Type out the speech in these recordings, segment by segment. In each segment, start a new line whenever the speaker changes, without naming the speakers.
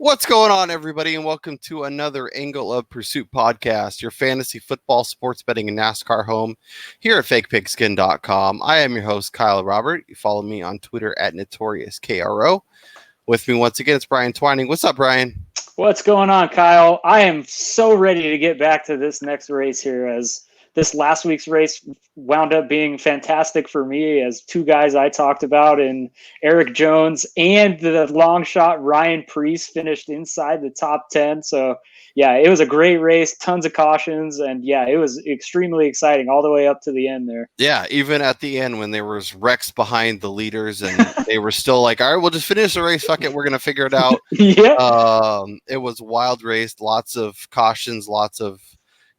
What's going on, everybody, and welcome to another Angle of Pursuit podcast, your fantasy football, sports betting, and NASCAR home here at fakepigskin.com. I am your host, Kyle Robert. You follow me on Twitter at NotoriousKRO. With me once again, it's Brian Twining. What's up, Brian?
What's going on, Kyle? I am so ready to get back to this next race here, as this last week's race wound up being fantastic for me, as two guys I talked about in Eric Jones and the long shot Ryan Preece finished inside the top 10. So yeah, it was a great race, tons of cautions, and yeah, it was extremely exciting all the way up to the end there.
Yeah, even at the end when there was wrecks behind the leaders and they were still like, all right, we'll just finish the race. Fuck it, we're going to figure it out.
Yeah.
It was a wild race, lots of cautions, lots of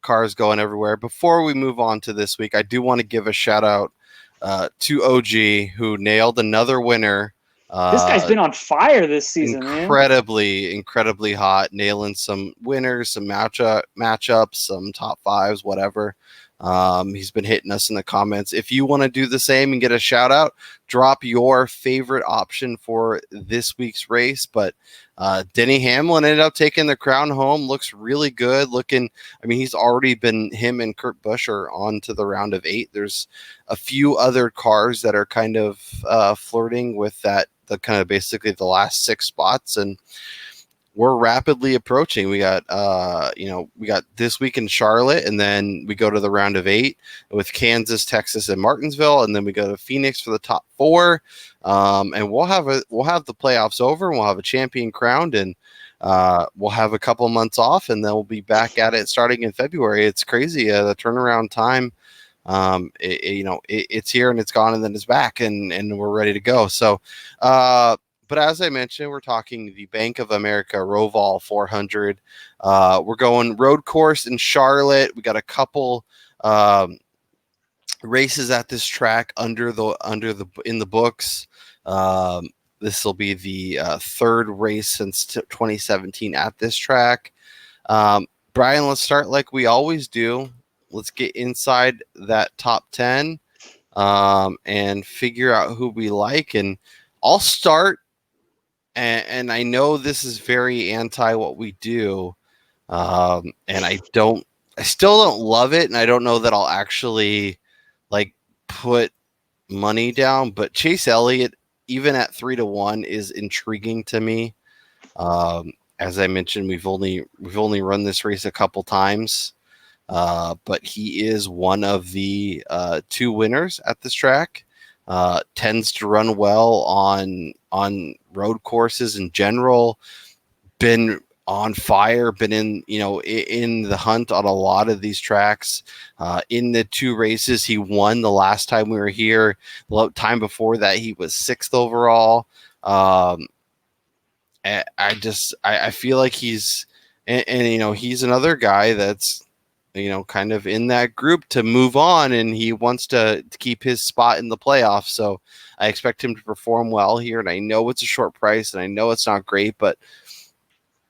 cars going everywhere. Before we move on to this week, I do want to give a shout out to OG, who nailed another winner.
This guy's been on fire this season,
incredibly hot, nailing some winners, some matchups, some top fives, whatever. He's been hitting us in the comments. If you want to do the same and get a shout out, drop your favorite option for this week's race. But Denny Hamlin ended up taking the crown home. Looks really good. He's already been, him and Kurt Busch are on to the round of 8. There's a few other cars that are kind of flirting with that, the kind of basically the last 6 spots, and we're rapidly approaching. We got this week in Charlotte, and then we go to the round of 8 with Kansas, Texas, and Martinsville, and then we go to Phoenix for the top 4. And we'll have the playoffs over, and we'll have a champion crowned, and we'll have a couple months off, and then we'll be back at it starting in February. It's crazy, the turnaround time. It's here and it's gone and then it's back, and we're ready to go. So, but as I mentioned, we're talking the Bank of America Roval 400. We're going road course in Charlotte. We got a couple races at this track in the books. This will be the third race since 2017 at this track. Brian, let's start like we always do. Let's get inside that top 10 and figure out who we like. And I'll start. And I know this is very anti what we do. And I still don't love it. And I don't know that I'll actually put money down, but Chase Elliott, even at 3-1, is intriguing to me. As I mentioned, we've only run this race a couple times. But he is one of the 2 winners at this track. Tends to run well on road courses in general. Been on fire. Been in the hunt on a lot of these tracks. In the 2 races he won the last time we were here. The time before that he was 6th overall. I feel like he's he's another guy that's kind of in that group to move on, and he wants to keep his spot in the playoffs. So I expect him to perform well here. And I know it's a short price, and I know it's not great, but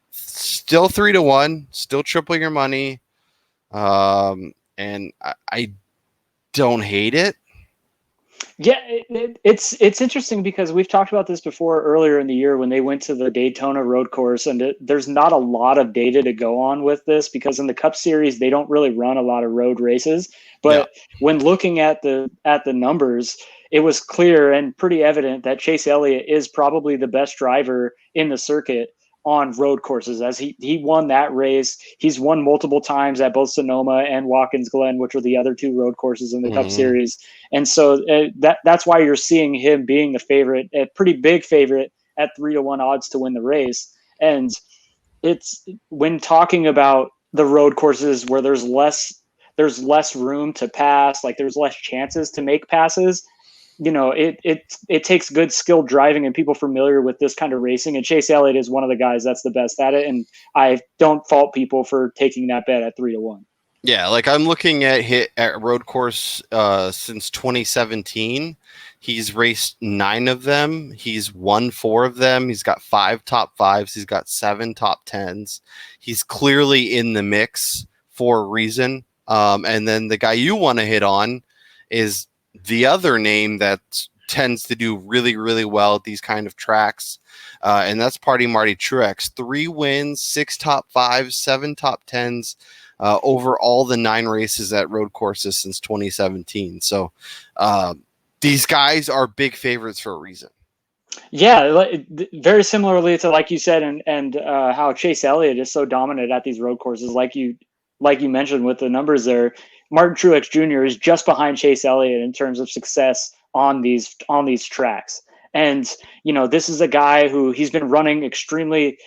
still 3-1, still triple your money. And I don't hate it.
Yeah, it's interesting because we've talked about this before earlier in the year when they went to the Daytona road course, and there's not a lot of data to go on with this because in the Cup Series they don't really run a lot of road races. But when looking at the numbers, it was clear and pretty evident that Chase Elliott is probably the best driver in the circuit on road courses, as he won that race. He's won multiple times at both Sonoma and Watkins Glen, which are the other 2 road courses in the Cup Series. And so that's why you're seeing him being the favorite, a pretty big favorite at 3-1 odds to win the race. And it's when talking about the road courses where there's less room to pass, like there's less chances to make passes. It takes good skilled driving and people familiar with this kind of racing. And Chase Elliott is one of the guys that's the best at it. And I don't fault people for taking that bet at 3-1.
Yeah, I'm looking at road course since 2017. He's raced 9 of them. He's won 4 of them. He's got 5 top 5s. He's got 7 top 10s. He's clearly in the mix for a reason. And then the guy you want to hit on is the other name that's tends to do really, really well at these kind of tracks. And that's Party Marty Truex. 3 wins, 6 top 5s, 7 top 10s over all the 9 races at road courses since 2017. So these guys are big favorites for a reason.
Yeah, very similarly to like you said, and how Chase Elliott is so dominant at these road courses, like you mentioned with the numbers there. Martin Truex Jr. is just behind Chase Elliott in terms of success on these tracks. And this is a guy who he's been running extremely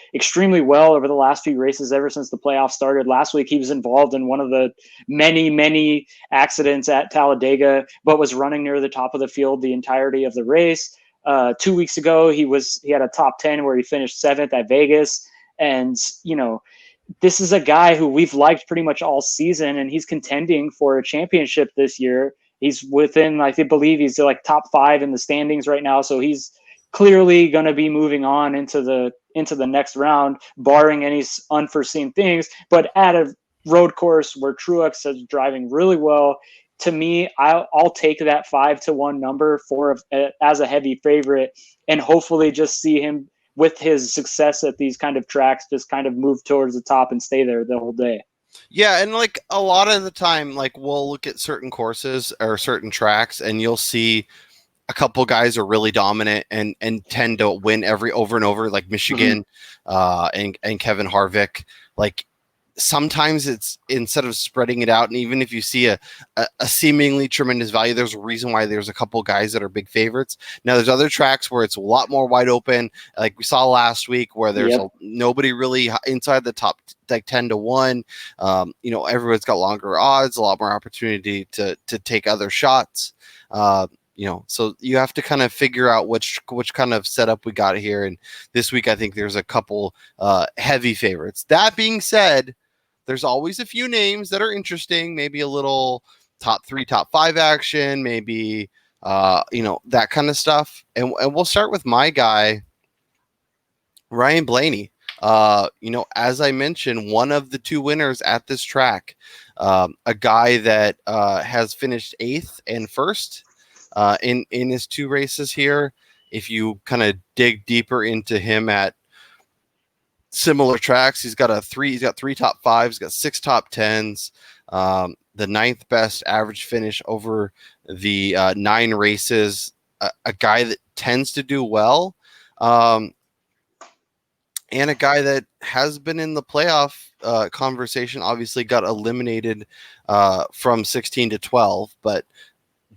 well over the last few races ever since the playoffs started. Last week he was involved in one of the many accidents at Talladega, but was running near the top of the field the entirety of the race. 2 weeks ago, he had a top 10 where he finished 7th at Vegas. And, this is a guy who we've liked pretty much all season, and he's contending for a championship this year. He's within, I believe he's like top 5 in the standings right now. So he's clearly going to be moving on into the next round, barring any unforeseen things. But at a road course where Truex is driving really well, to me, I'll take that 5-1 number as a heavy favorite, and hopefully just see him with his success at these kind of tracks, just kind of move towards the top and stay there the whole day.
Yeah, and like a lot of the time, like we'll look at certain courses or certain tracks, and you'll see a couple guys are really dominant and tend to win over and over, like Michigan, and Kevin Harvick. Like sometimes it's, instead of spreading it out, and even if you see a seemingly tremendous value, there's a reason why there's a couple guys that are big favorites. Now there's other tracks where it's a lot more wide open, like we saw last week, where there's nobody really inside the top, like 10-1. Everyone's got longer odds, a lot more opportunity to take other shots. So you have to kind of figure out which kind of setup we got here. And this week, I think there's a couple heavy favorites. That being said, there's always a few names that are interesting, maybe a little top 3, top 5 action, maybe, that kind of stuff. And we'll start with my guy, Ryan Blaney. As I mentioned, one of the 2 winners at this track, a guy that has finished 8th and 1st in his 2 races here. If you kind of dig deeper into him at similar tracks, he's got 3 top 5s, he's got 6 top 10s, the 9th best average finish over the 9 races, a guy that tends to do well, and a guy that has been in the playoff conversation. Obviously got eliminated from 16 to 12, but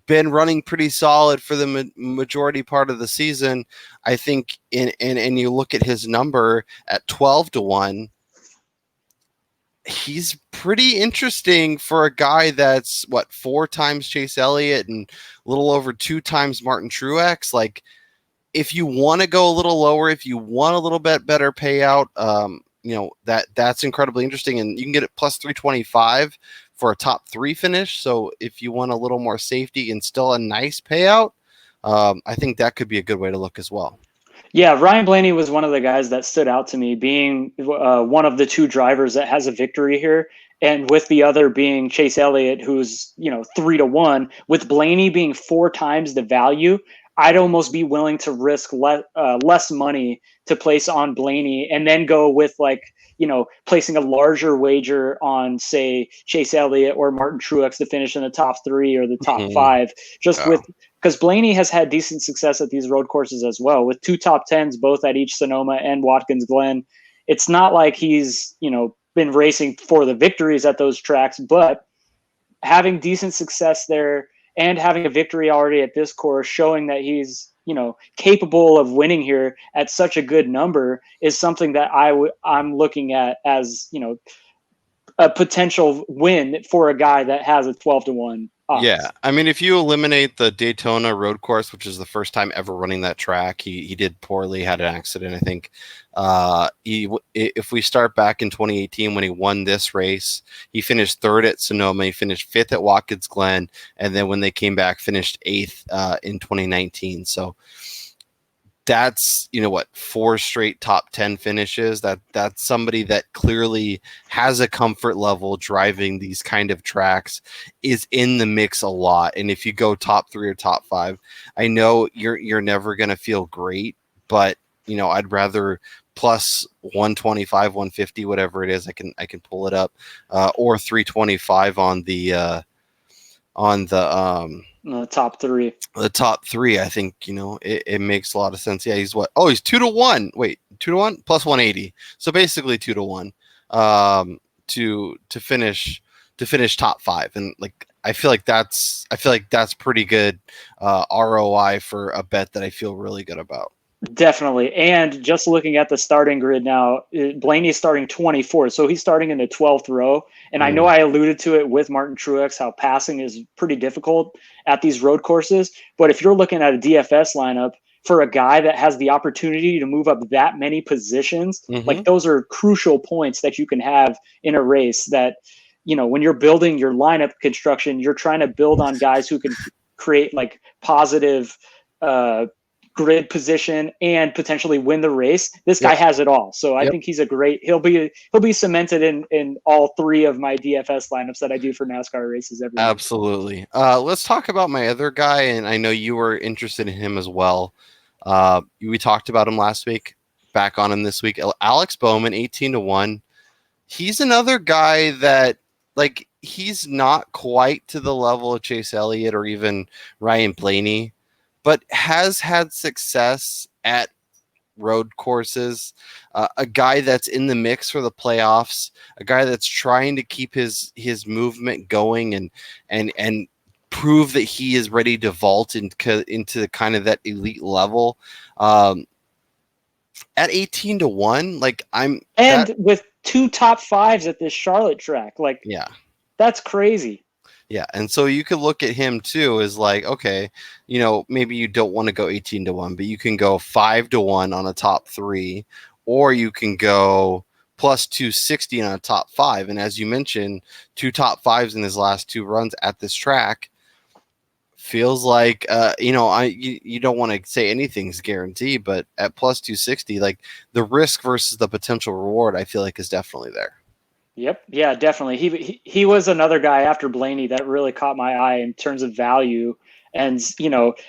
been running pretty solid for the majority part of the season. I think and you look at his number at 12-1, he's pretty interesting for a guy that's 4 times Chase Elliott and a little over 2 times Martin Truex. Like, if you want to go a little lower, if you want a little bit better payout, that's incredibly interesting, and you can get it plus 325 for a top 3 finish. So if you want a little more safety and still a nice payout, I think that could be a good way to look as well.
Yeah, Ryan Blaney was one of the guys that stood out to me, being one of the 2 drivers that has a victory here, and with the other being Chase Elliott, who's 3-1. With Blaney being 4 times the value, I'd almost be willing to risk less money to place on Blaney, and then go with placing a larger wager on, say, Chase Elliott or Martin Truex to finish in the top 3 or the top 5, because Blaney has had decent success at these road courses as well, with 2 top 10s, both at each Sonoma and Watkins Glen. It's not like he's, been racing for the victories at those tracks, but having decent success there and having a victory already at this course, showing that he's, capable of winning here at such a good number, is something that I'm looking at as, a potential win for a guy that has a 12-1 odds.
Yeah, I mean, if you eliminate the Daytona road course, which is the first time ever running that track, he did poorly, had an accident, I think. If we start back in 2018 when he won this race, he finished 3rd at Sonoma, he finished 5th at Watkins Glen, and then when they came back, finished 8th in 2019. So that's, 4 straight top 10 finishes. That's somebody that clearly has a comfort level driving these kind of tracks, is in the mix a lot. And if you go top 3 or top 5, I know you're never going to feel great, but I'd rather plus 125, 150, whatever it is. I can pull it up, or 325 on the
top 3.
The top 3, I think, it makes a lot of sense. Yeah, he's what? Oh, he's 2-1. Wait, 2-1 plus 180. So basically 2-1 to finish top 5. And like I feel like that's pretty good ROI for a bet that I feel really good about.
Definitely. And just looking at the starting grid now, Blaney's starting 24th. So he's starting in the 12th row. And I know I alluded to it with Martin Truex, how passing is pretty difficult at these road courses. But if you're looking at a DFS lineup for a guy that has the opportunity to move up that many positions, like those are crucial points that you can have in a race that, when you're building your lineup construction, you're trying to build on guys who can create like positive grid position and potentially win the race. This guy has it all. So I think he's he'll be cemented in all 3 of my DFS lineups that I do for NASCAR races every week.
Absolutely. Let's talk about my other guy, and I know you were interested in him as well. We talked about him last week, back on him this week. Alex Bowman, 18-1. He's another guy that, like, he's not quite to the level of Chase Elliott or even Ryan Blaney, but has had success at road courses. A guy that's in the mix for the playoffs, a guy that's trying to keep his movement going and prove that he is ready to vault into kind of that elite level. At 18-1, like
with 2 top 5s at this Charlotte track, like that's crazy.
Yeah, and so you could look at him too as like, okay, maybe you don't want to go 18-1, but you can go 5-1 on a top 3, or you can go plus 260 on a top 5. And as you mentioned, 2 top 5s in his last 2 runs at this track feels like, you don't want to say anything's guaranteed, but at plus 260, like the risk versus the potential reward, I feel like is definitely there.
Yep. Yeah, definitely. He was another guy after Blaney that really caught my eye in terms of value. And,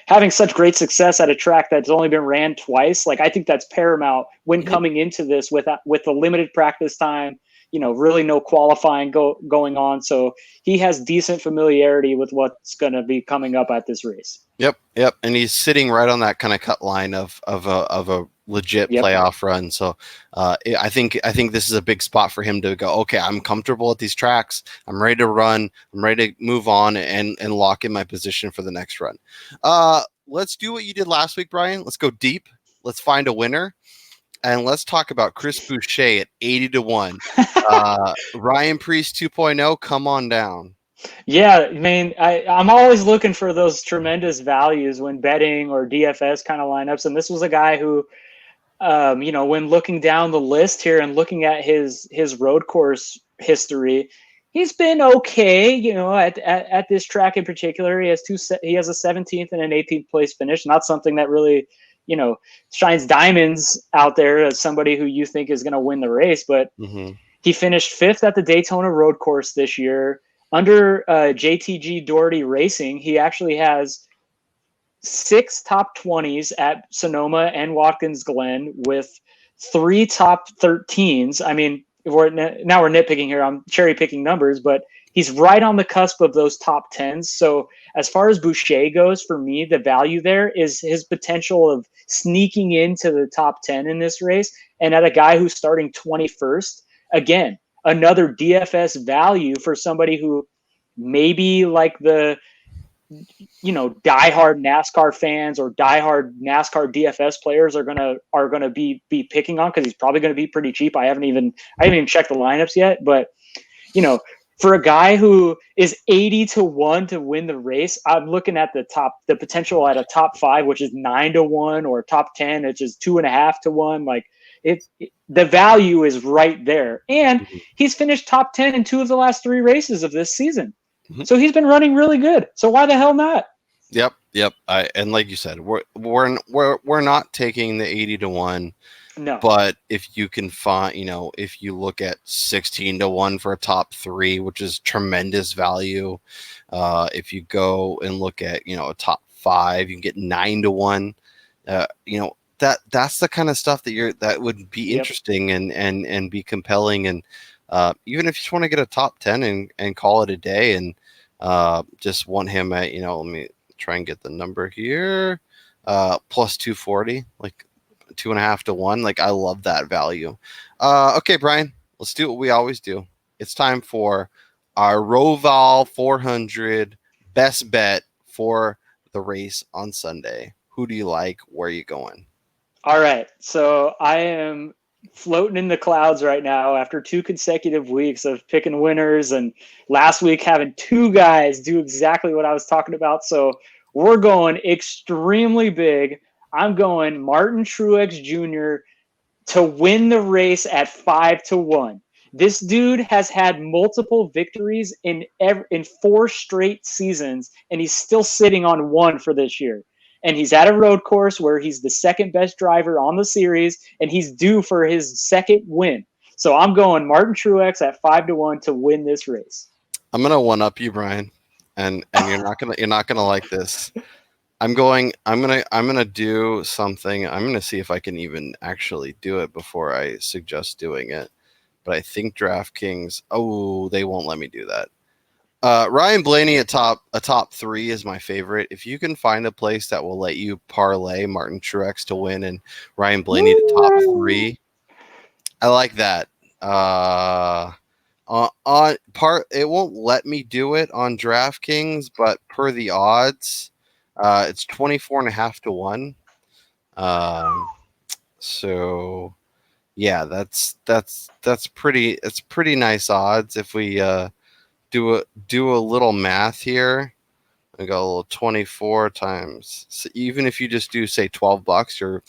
having such great success at a track that's only been ran twice, like I think that's paramount when coming into this with the limited practice time, really no qualifying going on. So he has decent familiarity with what's going to be coming up at this race.
Yep. And he's sitting right on that kind of cut line of a legit playoff run. So I think this is a big spot for him to go, okay, I'm comfortable at these tracks. I'm ready to run. I'm ready to move on and lock in my position for the next run. Let's do what you did last week, Brian. Let's go deep. Let's find a winner. And let's talk about Chris Boucher at 80-1. Ryan Preece 2.0, come on down.
Yeah, I mean, I'm always looking for those tremendous values when betting or DFS kind of lineups. And this was a guy who, when looking down the list here and looking at his road course history, he's been okay. At this track in particular, he has a 17th and an 18th place finish. Not something that really, shines diamonds out there as somebody who you think is going to win the race. But he finished 5th at the Daytona road course this year. Under JTG Doherty Racing, he actually has 6 top 20s at Sonoma and Watkins Glen with 3 top 13s. I mean, we're nitpicking here. I'm cherry picking numbers, but he's right on the cusp of those top 10s. So as far as Boucher goes, for me, the value there is his potential of sneaking into the top 10 in this race. And at a guy who's starting 21st, again, another DFS value for somebody who maybe like the, diehard NASCAR fans or diehard NASCAR DFS players are gonna be picking on, because he's probably going to be pretty cheap. I haven't even checked the lineups yet, but for a guy who is 80-1 to win the race, I'm looking at the potential at a top 5, which is 9-1, or top 10, which is 2.5-1. Like the value is right there. And he's finished top 10 in 2 of the last 3 races of this season. So he's been running really good. So why the hell not?
Yep. And like you said, we're not taking the 80-1.
No.
But if you can find, if you look at 16-1 for a top 3, which is tremendous value. If you go and look at, a top 5, you can get 9-1. That's the kind of stuff that would be interesting and be compelling. And even if you just want to get a top 10 and call it a day, and just want him at, let me try and get the number here, plus 240, like 2.5-1. Like, I love that value. Okay, Brian, let's do what we always do. It's time for our Roval 400 best bet for the race on Sunday. Who do you like? Where are you going?
All right. So I am floating in the clouds right now after 2 consecutive weeks of picking winners, and last week having 2 guys do exactly what I was talking about. So we're going extremely big. I'm going Martin Truex Jr. to win the race at 5-1. This dude has had multiple victories in 4 straight seasons, and he's still sitting on 1 for this year. And he's at a road course where he's the second best driver on the series, and he's due for his second win. So I'm going Martin Truex at 5-1 to win this race.
I'm gonna one up you, Brian, and you're not gonna like this. I'm gonna do something. I'm gonna see if I can even actually do it before I suggest doing it. But I think DraftKings, they won't let me do that. Ryan Blaney a top 3 is my favorite. If you can find a place that will let you parlay Martin Truex to win and Ryan Blaney to top 3, I like that. It won't let me do it on DraftKings, but per the odds, it's 24.5-1. So yeah, that's pretty. It's pretty nice odds. If we do a little math here, I got a little 24 times. So even if you just do say $12,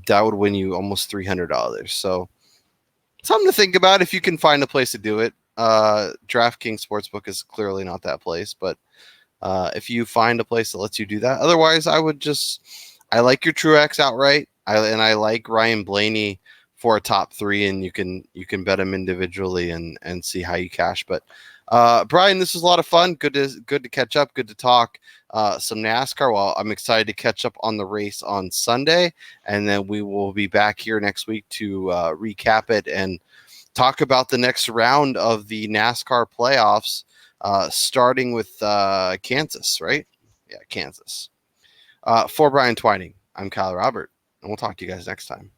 that would win you almost $300. So something to think about if you can find a place to do it. DraftKings Sportsbook is clearly not that place, but if you find a place that lets you do that. Otherwise, I like your Truex outright. I like Ryan Blaney for a top 3, and you can bet him individually and see how you cash. But Brian, this was a lot of fun. Good to catch up. Good to talk some NASCAR. Well, I'm excited to catch up on the race on Sunday, and then we will be back here next week to recap it and talk about the next round of the NASCAR playoffs, starting with Kansas, right? Yeah, Kansas. For Brian Twining, I'm Kyle Robert, and we'll talk to you guys next time.